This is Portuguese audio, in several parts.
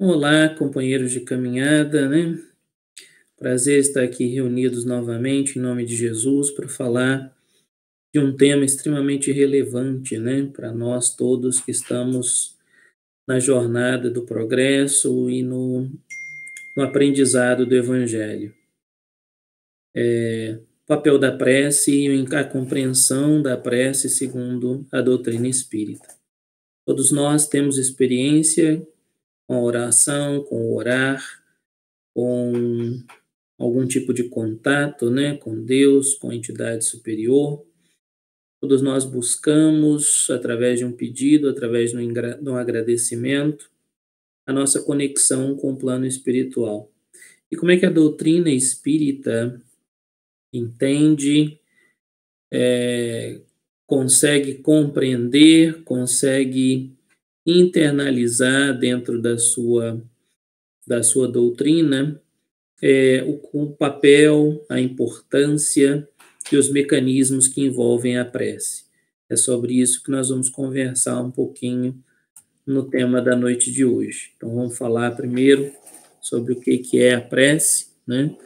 Olá, companheiros de caminhada, né? Prazer estar aqui reunidos novamente em nome de Jesus para falar de um tema extremamente relevante, né, para nós todos que estamos na jornada do progresso e no aprendizado do Evangelho. O papel da prece e a compreensão da prece segundo a doutrina espírita. Todos nós temos experiência com a oração, com o orar, com algum tipo de contato, né, com Deus, com a entidade superior. Todos nós buscamos, através de um pedido, através de um agradecimento, a nossa conexão com o plano espiritual. E como é que a doutrina espírita entende, consegue compreender, consegue internalizar dentro da sua doutrina o papel, a importância e os mecanismos que envolvem a prece. É sobre isso que nós vamos conversar um pouquinho no tema da noite de hoje. Então, vamos falar primeiro sobre o que é a prece, né?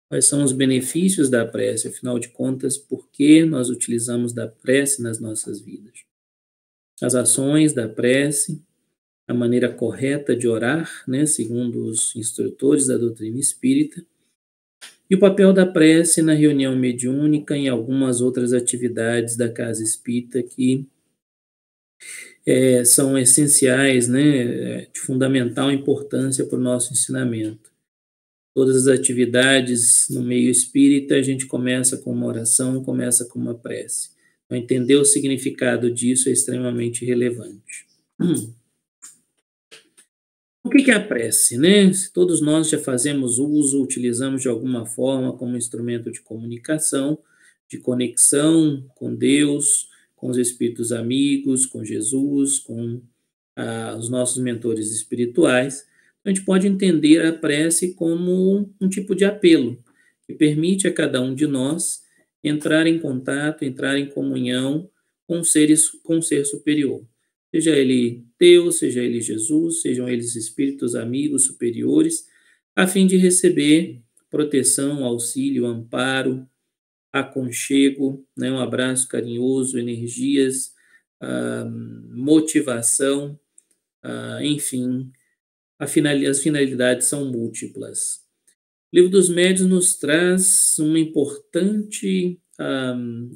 Quais são os benefícios da prece, afinal de contas, por que nós utilizamos da prece nas nossas vidas? As ações da prece, a maneira correta de orar, né, segundo os instrutores da doutrina espírita, e o papel da prece na reunião mediúnica e em algumas outras atividades da casa espírita que são essenciais, né, de fundamental importância para o nosso ensinamento. Todas as atividades no meio espírita, a gente começa com uma oração, começa com uma prece. Então, entender o significado disso é extremamente relevante. O que é a prece, né? Se todos nós já fazemos uso, utilizamos de alguma forma como instrumento de comunicação, de conexão com Deus, com os espíritos amigos, com Jesus, com os nossos mentores espirituais, a gente pode entender a prece como um tipo de apelo que permite a cada um de nós entrar em contato, entrar em comunhão com um ser superior. Seja ele Deus, seja ele Jesus, sejam eles espíritos amigos superiores, a fim de receber proteção, auxílio, amparo, aconchego, né, um abraço carinhoso, energias, motivação, enfim, as finalidades são múltiplas. O Livro dos Médiuns nos traz uma importante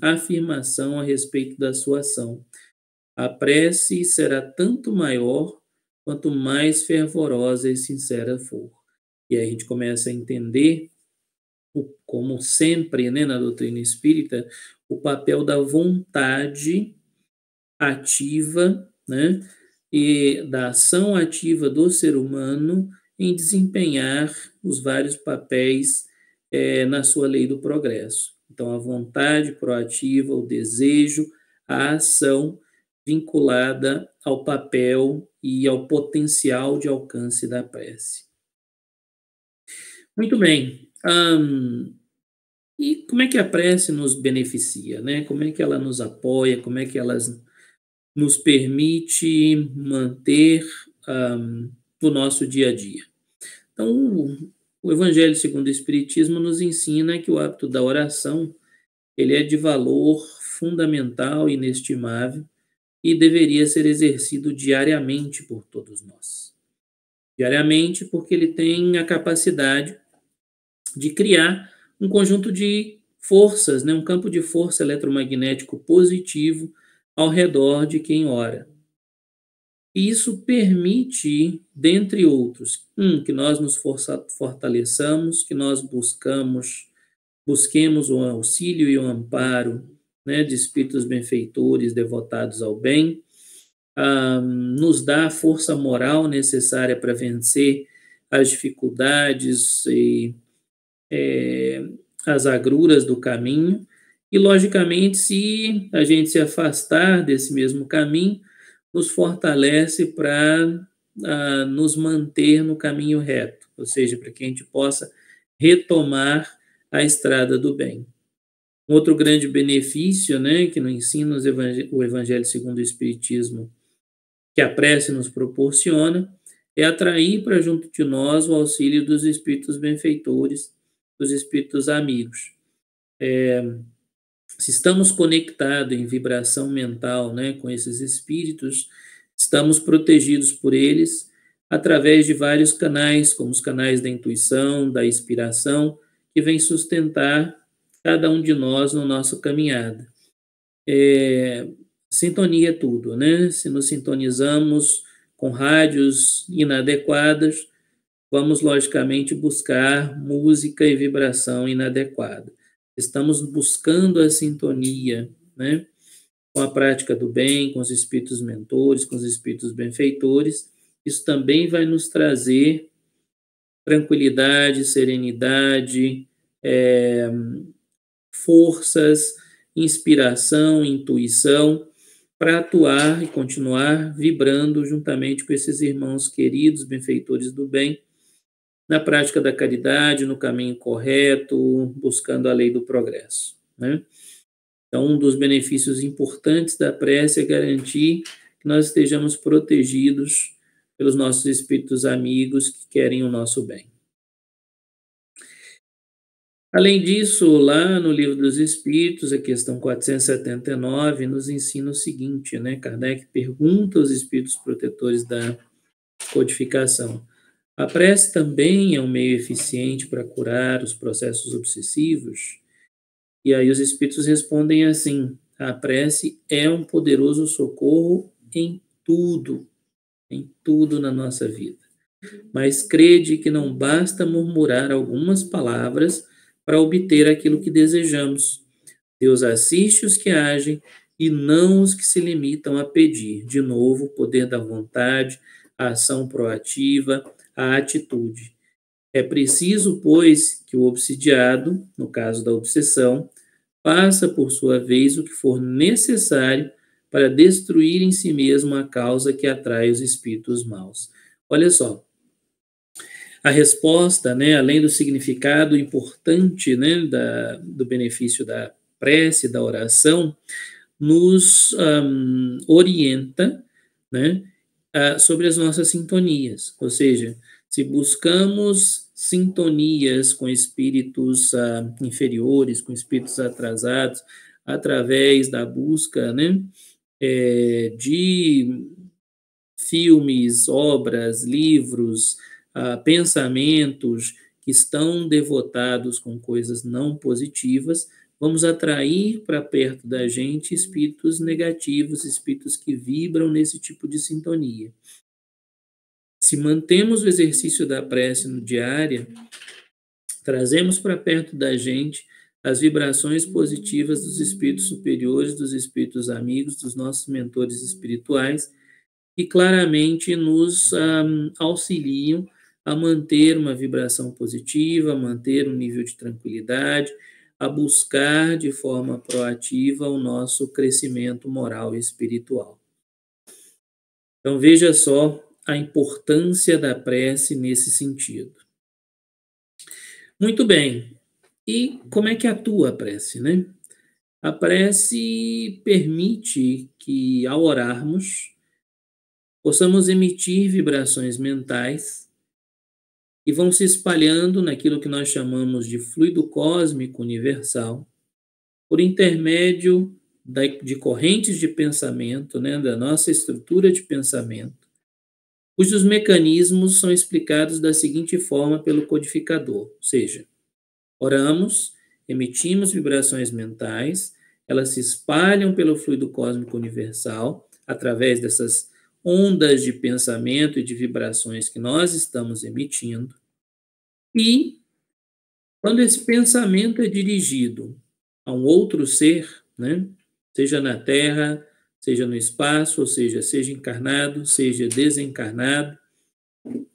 afirmação a respeito da sua ação. A prece será tanto maior quanto mais fervorosa e sincera for. E aí a gente começa a entender, como sempre, né, na doutrina espírita, o papel da vontade ativa, né, e da ação ativa do ser humano em desempenhar os vários papéis na sua lei do progresso. Então, a vontade proativa, o desejo, a ação vinculada ao papel e ao potencial de alcance da prece. Muito bem. E como é que a prece nos beneficia, né? Como é que ela nos apoia? Como é que ela nos permite manter o nosso dia a dia? Então, o Evangelho segundo o Espiritismo nos ensina que o hábito da oração ele é de valor fundamental, inestimável, e deveria ser exercido diariamente por todos nós. Diariamente, porque ele tem a capacidade de criar um conjunto de forças, né, um campo de força eletromagnético positivo ao redor de quem ora. E isso permite, dentre outros, que nós nos fortaleçamos, que nós busquemos o auxílio e o amparo, né, de espíritos benfeitores devotados ao bem, nos dá a força moral necessária para vencer as dificuldades e as agruras do caminho. E, logicamente, se a gente se afastar desse mesmo caminho, nos fortalece para nos manter no caminho reto, ou seja, para que a gente possa retomar a estrada do bem. Um outro grande benefício, né, que nos ensina o Evangelho segundo o Espiritismo, que a prece nos proporciona, é atrair para junto de nós o auxílio dos espíritos benfeitores, dos espíritos amigos. Se estamos conectados em vibração mental, né, com esses espíritos, estamos protegidos por eles através de vários canais, como os canais da intuição, da inspiração, que vem sustentar cada um de nós na nossa caminhada. Sintonia é tudo, né? Se nos sintonizamos com rádios inadequadas, vamos logicamente buscar música e vibração inadequada. Estamos buscando a sintonia, né? Com a prática do bem, com os espíritos mentores, com os espíritos benfeitores. Isso também vai nos trazer tranquilidade, serenidade, forças, inspiração, intuição, para atuar e continuar vibrando juntamente com esses irmãos queridos, benfeitores do bem, na prática da caridade, no caminho correto, buscando a lei do progresso, né? Então, um dos benefícios importantes da prece é garantir que nós estejamos protegidos pelos nossos espíritos amigos que querem o nosso bem. Além disso, lá no Livro dos Espíritos, a questão 479, nos ensina o seguinte, né? Kardec pergunta aos espíritos protetores da codificação: a prece também é um meio eficiente para curar os processos obsessivos? E aí os espíritos respondem assim: a prece é um poderoso socorro em tudo na nossa vida. Mas crede que não basta murmurar algumas palavras para obter aquilo que desejamos. Deus assiste os que agem e não os que se limitam a pedir. De novo, o poder da vontade, a ação proativa, a atitude. É preciso, pois, que o obsidiado, no caso da obsessão, faça, por sua vez, o que for necessário para destruir em si mesmo a causa que atrai os espíritos maus. Olha só, a resposta, né, além do significado importante, né, do benefício da prece, da oração, nos orienta, né, sobre as nossas sintonias. Ou seja, se buscamos sintonias com espíritos inferiores, com espíritos atrasados, através da busca, né, de filmes, obras, livros, pensamentos que estão devotados com coisas não positivas, vamos atrair para perto da gente espíritos negativos, espíritos que vibram nesse tipo de sintonia. Se mantemos o exercício da prece no diário, trazemos para perto da gente as vibrações positivas dos espíritos superiores, dos espíritos amigos, dos nossos mentores espirituais, que claramente nos auxiliam a manter uma vibração positiva, a manter um nível de tranquilidade, a buscar de forma proativa o nosso crescimento moral e espiritual. Então, veja só a importância da prece nesse sentido. Muito bem. E como é que atua a prece, né? A prece permite que, ao orarmos, possamos emitir vibrações mentais e vão se espalhando naquilo que nós chamamos de fluido cósmico universal, por intermédio de correntes de pensamento, né, da nossa estrutura de pensamento, cujos mecanismos são explicados da seguinte forma pelo codificador, ou seja, oramos, emitimos vibrações mentais, elas se espalham pelo fluido cósmico universal, através dessas ondas de pensamento e de vibrações que nós estamos emitindo, e quando esse pensamento é dirigido a um outro ser, né, seja na Terra, seja no espaço, ou seja encarnado, seja desencarnado,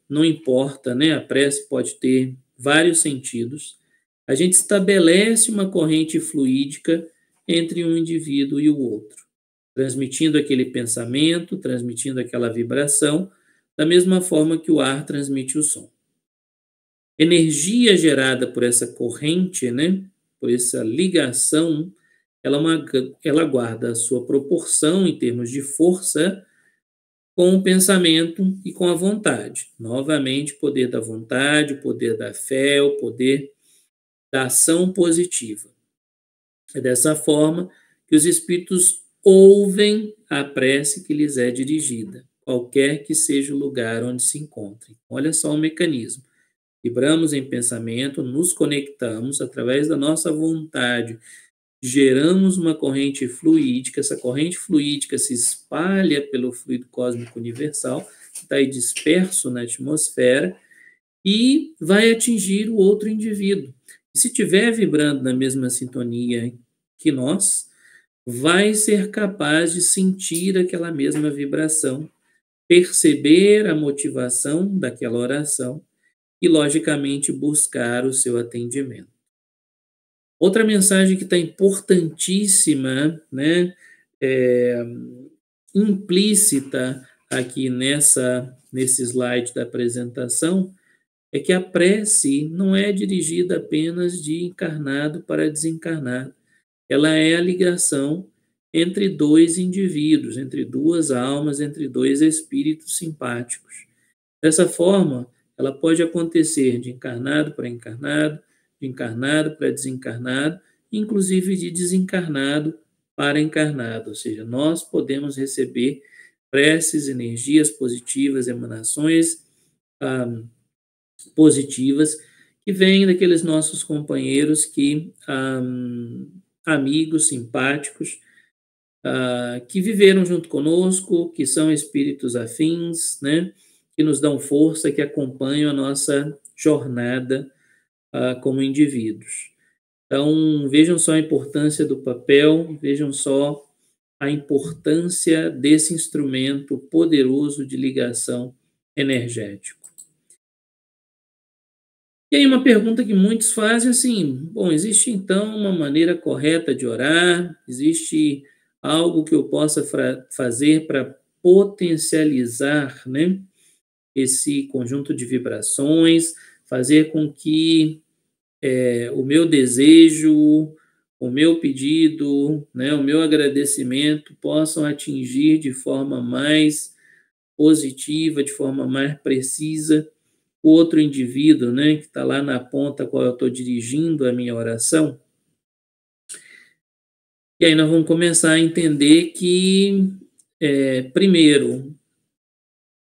não importa, né, a prece pode ter vários sentidos, a gente estabelece uma corrente fluídica entre um indivíduo e o outro, transmitindo aquele pensamento, transmitindo aquela vibração, da mesma forma que o ar transmite o som. Energia gerada por essa corrente, né, por essa ligação, ela guarda a sua proporção em termos de força com o pensamento e com a vontade. Novamente, o poder da vontade, o poder da fé, o poder da ação positiva. É dessa forma que os espíritos ouvem a prece que lhes é dirigida, qualquer que seja o lugar onde se encontrem. Olha só o mecanismo. Vibramos em pensamento, nos conectamos através da nossa vontade, geramos uma corrente fluídica, essa corrente fluídica se espalha pelo fluido cósmico universal, que está aí disperso na atmosfera, e vai atingir o outro indivíduo. E se estiver vibrando na mesma sintonia que nós, vai ser capaz de sentir aquela mesma vibração, perceber a motivação daquela oração e, logicamente, buscar o seu atendimento. Outra mensagem que está importantíssima, né, implícita aqui nesse slide da apresentação, é que a prece não é dirigida apenas de encarnado para desencarnado. Ela é a ligação entre dois indivíduos, entre duas almas, entre dois espíritos simpáticos. Dessa forma, ela pode acontecer de encarnado para encarnado, de encarnado para desencarnado, inclusive de desencarnado para encarnado, ou seja, nós podemos receber preces, energias positivas, emanações positivas que vêm daqueles nossos companheiros que amigos simpáticos que viveram junto conosco, que são espíritos afins, né, que nos dão força, que acompanham a nossa jornada como indivíduos. Então, vejam só a importância do papel, vejam só a importância desse instrumento poderoso de ligação energético. E aí uma pergunta que muitos fazem assim, bom, existe então uma maneira correta de orar? Existe algo que eu possa fazer para potencializar, né, esse conjunto de vibrações, fazer com que o meu desejo, o meu pedido, né, o meu agradecimento possam atingir de forma mais positiva, de forma mais precisa, o outro indivíduo, né, que está lá na ponta a qual eu estou dirigindo a minha oração? E aí nós vamos começar a entender que, primeiro,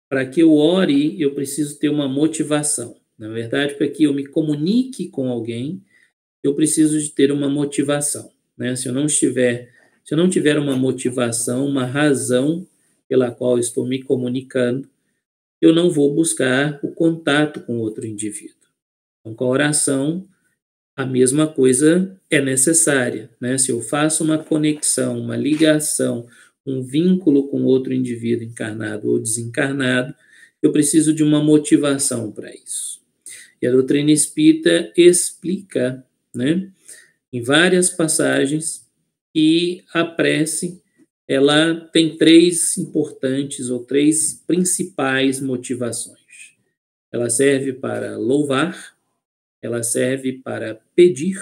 para que eu ore, eu preciso ter uma motivação. Na verdade, para que eu me comunique com alguém, eu preciso de ter uma motivação, né? Se eu não tiver uma motivação, uma razão pela qual estou me comunicando, eu não vou buscar o contato com outro indivíduo. Então, com a oração, a mesma coisa é necessária, né? Se eu faço uma conexão, uma ligação, um vínculo com outro indivíduo encarnado ou desencarnado, eu preciso de uma motivação para isso. E a doutrina espírita explica, né, em várias passagens, que a prece ela tem três importantes ou três principais motivações. Ela serve para louvar, ela serve para pedir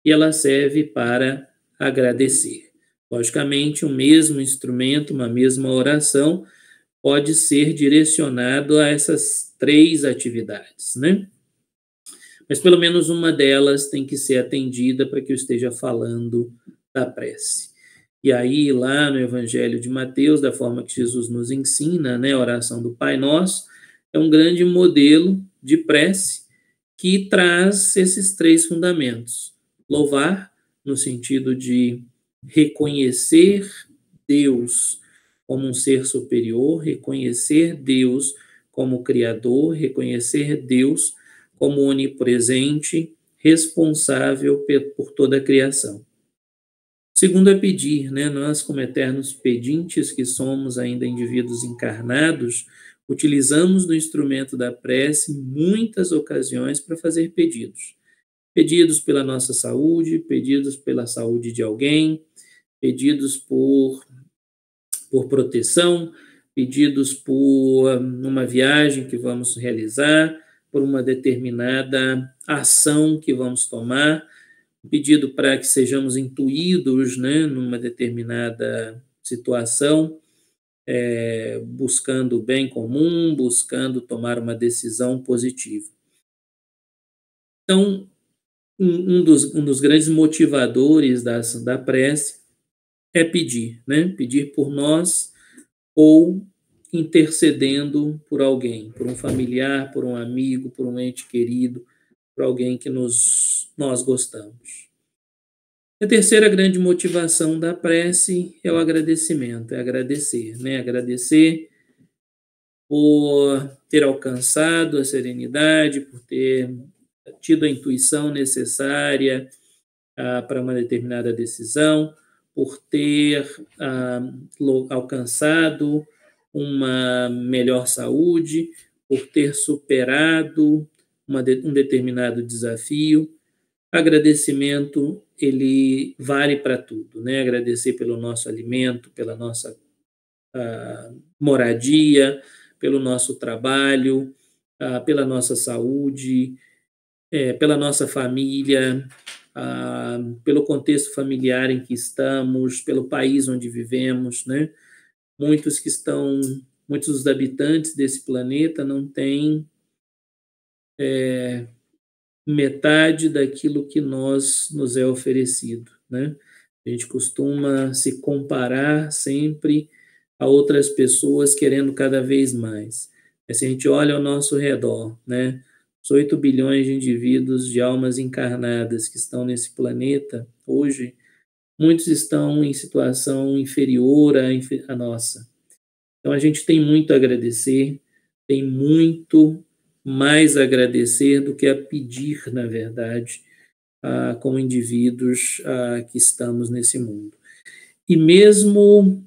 e ela serve para agradecer. Logicamente, o mesmo instrumento, uma mesma oração, pode ser direcionado a essas três atividades, né? Mas pelo menos uma delas tem que ser atendida para que eu esteja falando da prece. E aí, lá no Evangelho de Mateus, da forma que Jesus nos ensina, né, a oração do Pai Nosso, é um grande modelo de prece que traz esses três fundamentos. Louvar, no sentido de reconhecer Deus como um ser superior, reconhecer Deus como Criador, reconhecer Deus como onipresente, responsável por toda a criação. Segundo é pedir, né? Nós, como eternos pedintes que somos ainda indivíduos encarnados, utilizamos do instrumento da prece muitas ocasiões para fazer pedidos. Pedidos pela nossa saúde, pedidos pela saúde de alguém, pedidos por proteção, pedidos por uma viagem que vamos realizar, por uma determinada ação que vamos tomar, pedido para que sejamos intuídos, né, numa determinada situação. buscando o bem comum, buscando tomar uma decisão positiva. Então, um dos grandes motivadores da prece é pedir, né? Pedir por nós ou intercedendo por alguém, por um familiar, por um amigo, por um ente querido, por alguém que nós gostamos. A terceira grande motivação da prece é o agradecimento, é agradecer, né? Agradecer por ter alcançado a serenidade, por ter tido a intuição necessária para uma determinada decisão, por ter alcançado uma melhor saúde, por ter superado um determinado desafio. Agradecimento, ele vale para tudo, né? Agradecer pelo nosso alimento, pela nossa moradia, pelo nosso trabalho, pela nossa saúde, pela nossa família, pelo contexto familiar em que estamos, pelo país onde vivemos, né? Muitos dos habitantes desse planeta não têm metade daquilo que nos é oferecido, né? A gente costuma se comparar sempre a outras pessoas querendo cada vez mais. Mas se a gente olha ao nosso redor, né? Os 8 bilhões de indivíduos, de almas encarnadas que estão nesse planeta hoje, muitos estão em situação inferior à nossa. Então a gente tem muito a agradecer, tem muito mais a agradecer do que a pedir, na verdade, como indivíduos que estamos nesse mundo. E mesmo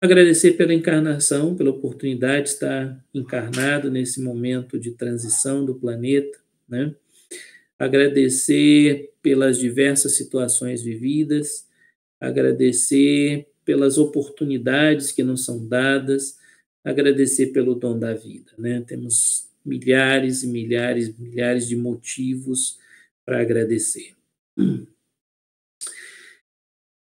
agradecer pela encarnação, pela oportunidade de estar encarnado nesse momento de transição do planeta, né? Agradecer pelas diversas situações vividas, agradecer pelas oportunidades que nos são dadas, agradecer pelo dom da vida, né? Temos milhares e milhares, milhares de motivos para agradecer.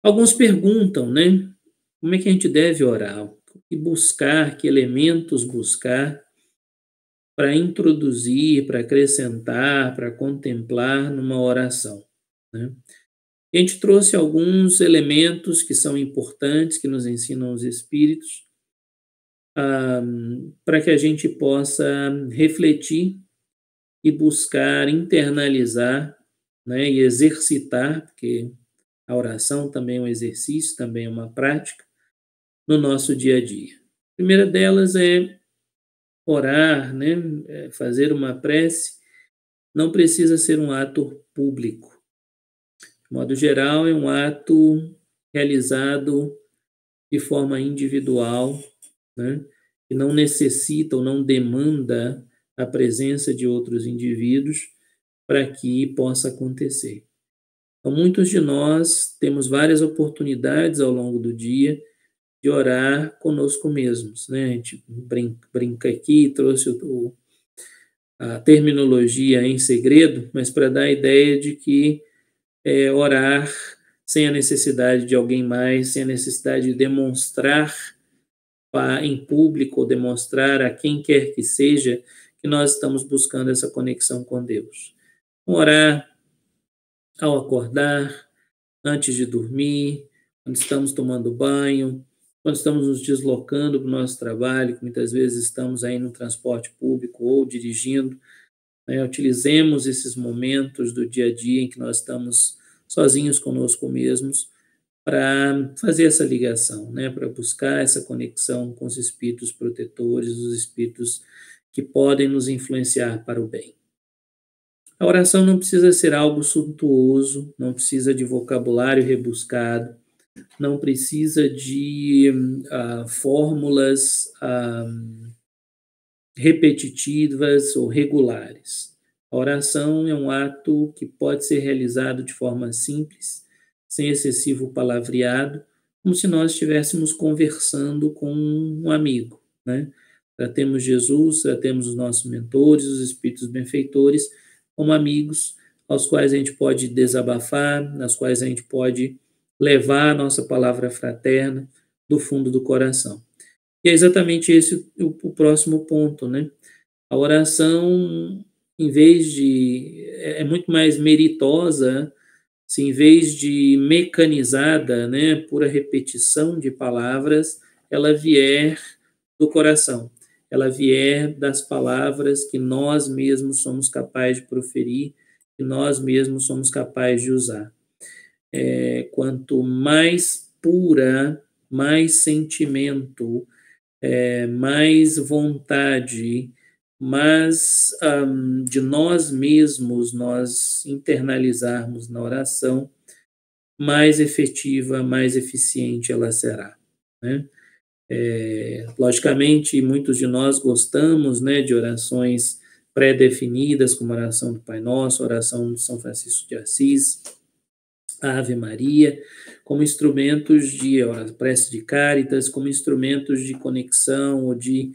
Alguns perguntam, né? Como é que a gente deve orar? E buscar, que elementos buscar para introduzir, para acrescentar, para contemplar numa oração, né? A gente trouxe alguns elementos que são importantes, que nos ensinam os Espíritos, para que a gente possa refletir e buscar internalizar, né, e exercitar, porque a oração também é um exercício, também é uma prática, no nosso dia a dia. A primeira delas é orar, né, fazer uma prece, não precisa ser um ato público. De modo geral, é um ato realizado de forma individual, né, que não necessita ou não demanda a presença de outros indivíduos para que possa acontecer. Então, muitos de nós temos várias oportunidades ao longo do dia de orar conosco mesmos, né? A gente brinca aqui, trouxe a terminologia em segredo, mas para dar a ideia de que orar sem a necessidade de alguém mais, sem a necessidade de demonstrar em público ou demonstrar a quem quer que seja que nós estamos buscando essa conexão com Deus. Orar ao acordar, antes de dormir, quando estamos tomando banho, quando estamos nos deslocando para o nosso trabalho, que muitas vezes estamos aí no transporte público ou dirigindo, né? Utilizemos esses momentos do dia a dia em que nós estamos sozinhos conosco mesmos para fazer essa ligação, né? Para buscar essa conexão com os espíritos protetores, os espíritos que podem nos influenciar para o bem. A oração não precisa ser algo suntuoso, não precisa de vocabulário rebuscado, não precisa de fórmulas repetitivas ou regulares. A oração é um ato que pode ser realizado de forma simples, sem excessivo palavreado, como se nós estivéssemos conversando com um amigo, né? Tratemos Jesus, tratemos os nossos mentores, os espíritos benfeitores, como amigos aos quais a gente pode desabafar, nas quais a gente pode levar a nossa palavra fraterna do fundo do coração. E é exatamente esse o próximo ponto, né? A oração, em vez de é muito mais meritosa, se em vez de mecanizada, né, pura repetição de palavras, ela vier do coração, ela vier das palavras que nós mesmos somos capazes de proferir, que nós mesmos somos capazes de usar. Quanto mais pura, mais sentimento, mais vontade, mais de nós mesmos nós internalizarmos na oração, mais efetiva, mais eficiente ela será, né? Logicamente, muitos de nós gostamos, né, de orações pré-definidas, como a oração do Pai Nosso, a oração de São Francisco de Assis, a Ave Maria, como instrumentos de prece de Cáritas, como instrumentos de conexão ou de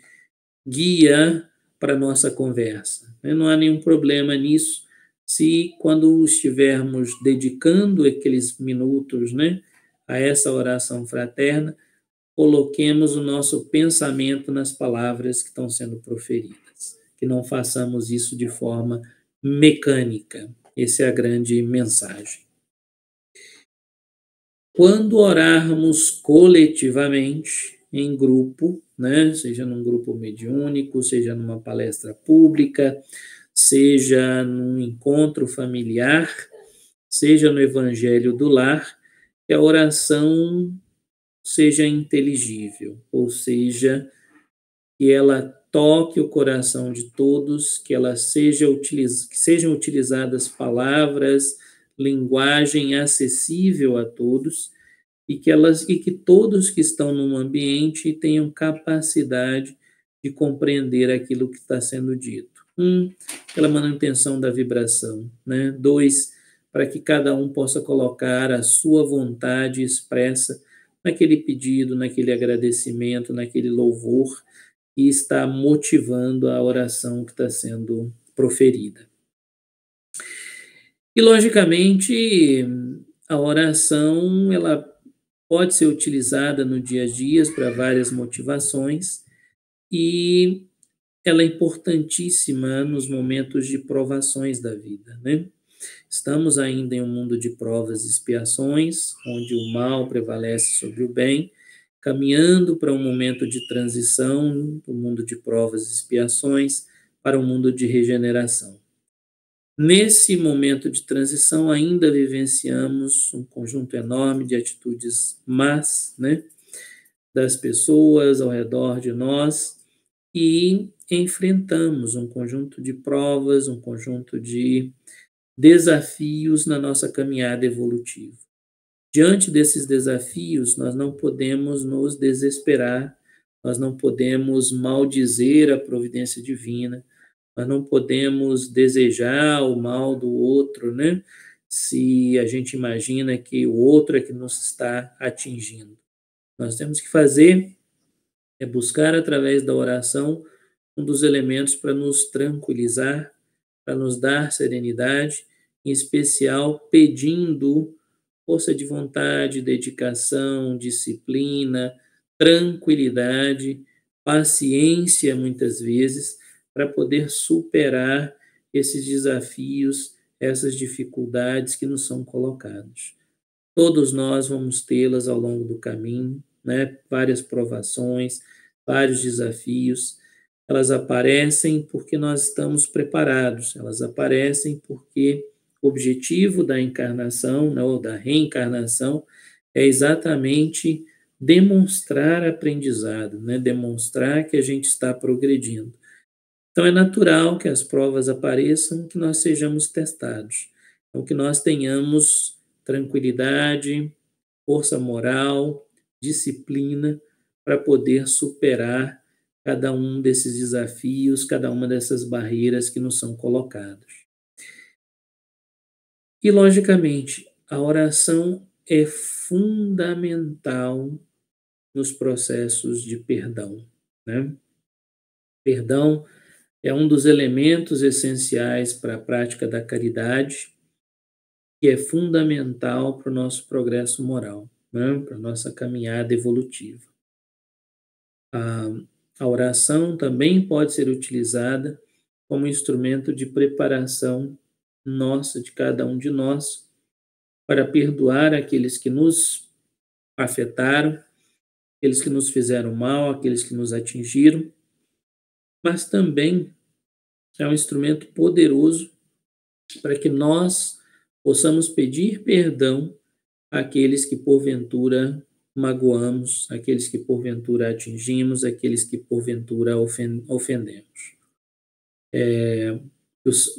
guia para a nossa conversa. Não há nenhum problema nisso, se quando estivermos dedicando aqueles minutos, né, a essa oração fraterna, coloquemos o nosso pensamento nas palavras que estão sendo proferidas, que não façamos isso de forma mecânica. Essa é a grande mensagem. Quando orarmos coletivamente, em grupo, né, seja num grupo mediúnico, seja numa palestra pública, seja num encontro familiar, seja no evangelho do lar, que a oração seja inteligível, ou seja, que ela toque o coração de todos, que ela que sejam utilizadas palavras, linguagem acessível a todos, e que todos que estão num ambiente tenham capacidade de compreender aquilo que está sendo dito. Pela manutenção da vibração, né? 2, para que cada um possa colocar a sua vontade expressa naquele pedido, naquele agradecimento, naquele louvor que está motivando a oração que está sendo proferida. E, logicamente, a oração, ela pode ser utilizada no dia a dia para várias motivações e ela é importantíssima nos momentos de provações da vida, né? Estamos ainda em um mundo de provas e expiações, onde o mal prevalece sobre o bem, caminhando para um momento de transição do mundo de provas e expiações para um mundo de regeneração. Nesse momento de transição, ainda vivenciamos um conjunto enorme de atitudes más, né, das pessoas ao redor de nós e enfrentamos um conjunto de provas, um conjunto de desafios na nossa caminhada evolutiva. Diante desses desafios, nós não podemos nos desesperar, nós não podemos maldizer a providência divina, nós não podemos desejar o mal do outro, né? Se a gente imagina que o outro é que nos está atingindo. Nós temos que fazer é buscar através da oração um dos elementos para nos tranquilizar, para nos dar serenidade, em especial pedindo força de vontade, dedicação, disciplina, tranquilidade, paciência, muitas vezes, para poder superar esses desafios, essas dificuldades que nos são colocados. Todos nós vamos tê-las ao longo do caminho, né? Várias provações, vários desafios. Elas aparecem porque nós estamos preparados, elas aparecem porque o objetivo da encarnação, né, ou da reencarnação, é exatamente demonstrar aprendizado, né? Demonstrar que a gente está progredindo. Então, é natural que as provas apareçam, que nós sejamos testados. Então, que nós tenhamos tranquilidade, força moral, disciplina, para poder superar cada um desses desafios, cada uma dessas barreiras que nos são colocadas. E, logicamente, a oração é fundamental nos processos de perdão, né? Perdão é um dos elementos essenciais para a prática da caridade, que é fundamental para o nosso progresso moral, né? Para a nossa caminhada evolutiva. A, a oração também pode ser utilizada como instrumento de preparação nossa, de cada um de nós, para perdoar aqueles que nos afetaram, aqueles que nos fizeram mal, aqueles que nos atingiram, mas também é um instrumento poderoso para que nós possamos pedir perdão àqueles que porventura magoamos, aqueles que porventura atingimos, aqueles que porventura ofendemos.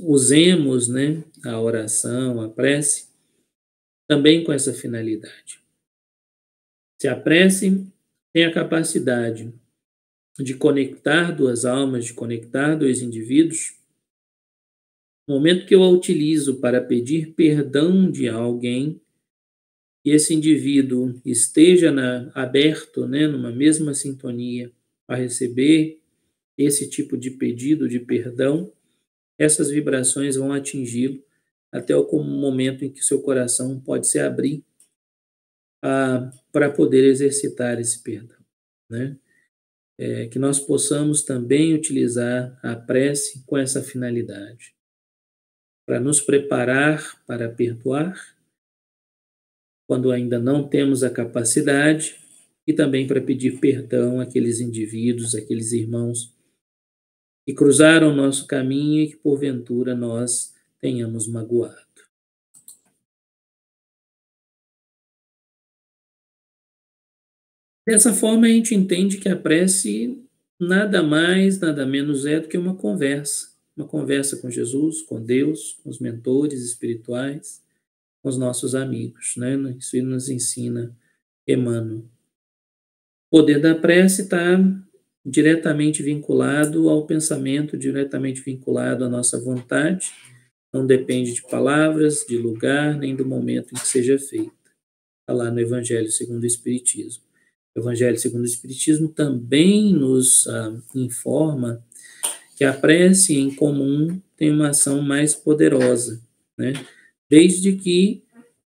Usemos, né, a oração, a prece, também com essa finalidade. Se a prece tem a capacidade de conectar duas almas, de conectar dois indivíduos, no momento que eu a utilizo para pedir perdão de alguém, e esse indivíduo esteja aberto, né, numa mesma sintonia, a receber esse tipo de pedido de perdão, essas vibrações vão atingi-lo até o momento em que seu coração pode se abrir para poder exercitar esse perdão, né? Que nós possamos também utilizar a prece com essa finalidade, para nos preparar para perdoar, quando ainda não temos a capacidade, e também para pedir perdão àqueles indivíduos, àqueles irmãos que cruzaram o nosso caminho e que porventura nós tenhamos magoado. Dessa forma, a gente entende que a prece nada mais, nada menos é do que uma conversa com Jesus, com Deus, com os mentores espirituais, com os nossos amigos, né? Isso nos ensina Emmanuel. O poder da prece está diretamente vinculado ao pensamento, diretamente vinculado à nossa vontade, não depende de palavras, de lugar, nem do momento em que seja feita. Está lá no Evangelho segundo o Espiritismo. O Evangelho segundo o Espiritismo também nos informa que a prece em comum tem uma ação mais poderosa, né? Desde que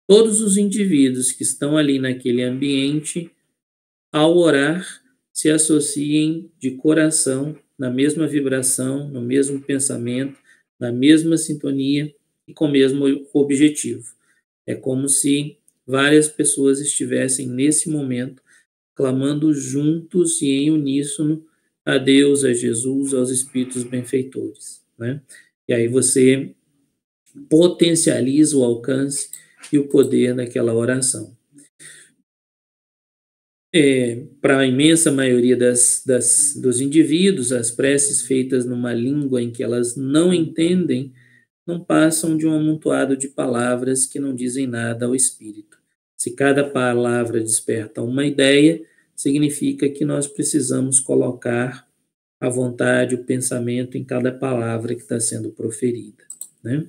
todos os indivíduos que estão ali naquele ambiente, ao orar, se associem de coração, na mesma vibração, no mesmo pensamento, na mesma sintonia e com o mesmo objetivo. É como se várias pessoas estivessem nesse momento clamando juntos e em uníssono a Deus, a Jesus, aos espíritos benfeitores, né? E aí você potencializa o alcance e o poder daquela oração. Para a imensa maioria dos indivíduos, as preces feitas numa língua em que elas não entendem não passam de um amontoado de palavras que não dizem nada ao espírito. Se cada palavra desperta uma ideia, significa que nós precisamos colocar a vontade, o pensamento em cada palavra que está sendo proferida, né?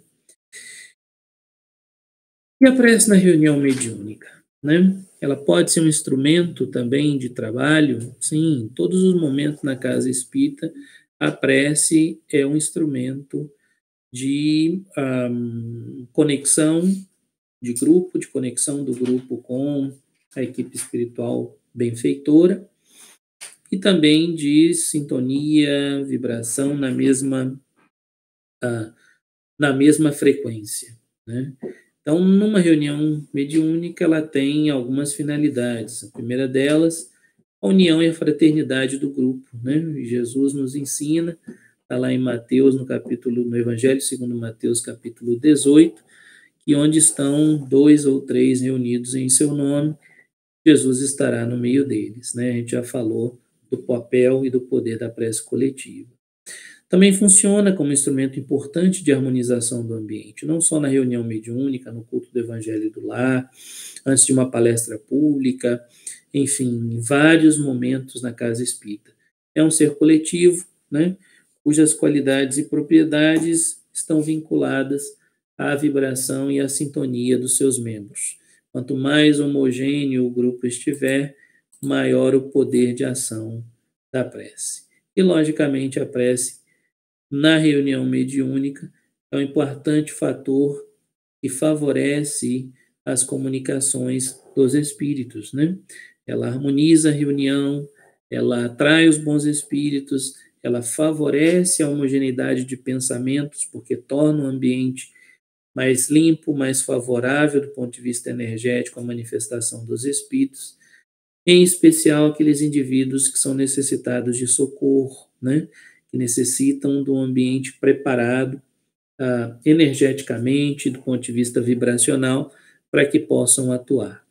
E a prece na reunião mediúnica, né? Ela pode ser um instrumento também de trabalho, sim, em todos os momentos na casa espírita, a prece é um instrumento de conexão de grupo, de conexão do grupo com a equipe espiritual benfeitora, e também de sintonia, vibração na mesma frequência, né? Então, numa reunião mediúnica, ela tem algumas finalidades. A primeira delas, a união e a fraternidade do grupo, né? Jesus nos ensina, está lá em Mateus, no Evangelho segundo Mateus, capítulo 18, que onde estão 2 ou 3 reunidos em seu nome, Jesus estará no meio deles, né? A gente já falou do papel e do poder da prece coletiva. Também funciona como instrumento importante de harmonização do ambiente, não só na reunião mediúnica, no culto do Evangelho do Lar, antes de uma palestra pública, enfim, em vários momentos na casa espírita. É um ser coletivo, né, cujas qualidades e propriedades estão vinculadas à vibração e à sintonia dos seus membros. Quanto mais homogêneo o grupo estiver, maior o poder de ação da prece. E, logicamente, a prece na reunião mediúnica é um importante fator que favorece as comunicações dos espíritos, né? Ela harmoniza a reunião, ela atrai os bons espíritos, ela favorece a homogeneidade de pensamentos, porque torna o ambiente mais limpo, mais favorável do ponto de vista energético à manifestação dos espíritos, em especial aqueles indivíduos que são necessitados de socorro, né? Que necessitam de um ambiente preparado energeticamente, do ponto de vista vibracional, para que possam atuar.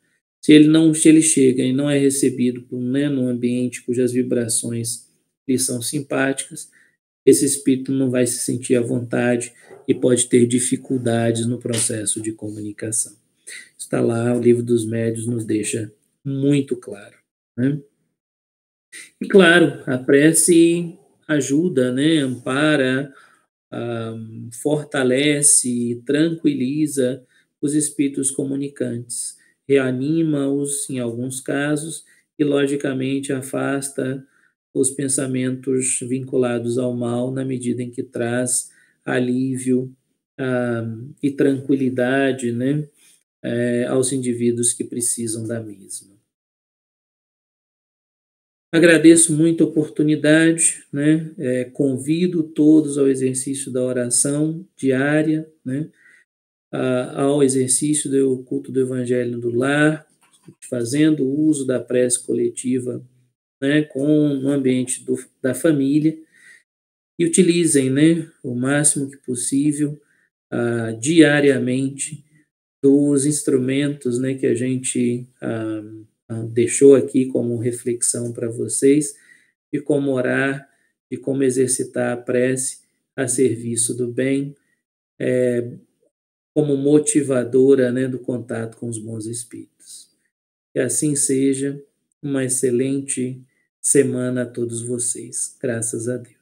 Se ele chega e não é recebido né, num ambiente cujas vibrações lhe são simpáticas, esse espírito não vai se sentir à vontade e pode ter dificuldades no processo de comunicação. Está lá, o Livro dos Médiuns nos deixa muito claro, né? E claro, a prece ajuda, né, ampara, fortalece, tranquiliza os espíritos comunicantes, reanima-os em alguns casos e, logicamente, afasta os pensamentos vinculados ao mal na medida em que traz alívio e tranquilidade, né, aos indivíduos que precisam da mesma. Agradeço muito a oportunidade, né? Convido todos ao exercício da oração diária, né? Ao exercício do culto do Evangelho do Lar, fazendo uso da prece coletiva, né? No ambiente da família, e utilizem, né? O máximo que possível, diariamente, dos instrumentos, né? Que a gente deixou aqui como reflexão para vocês, de como orar, de como exercitar a prece a serviço do bem, como motivadora, né, do contato com os bons espíritos. Que assim seja, uma excelente semana a todos vocês. Graças a Deus.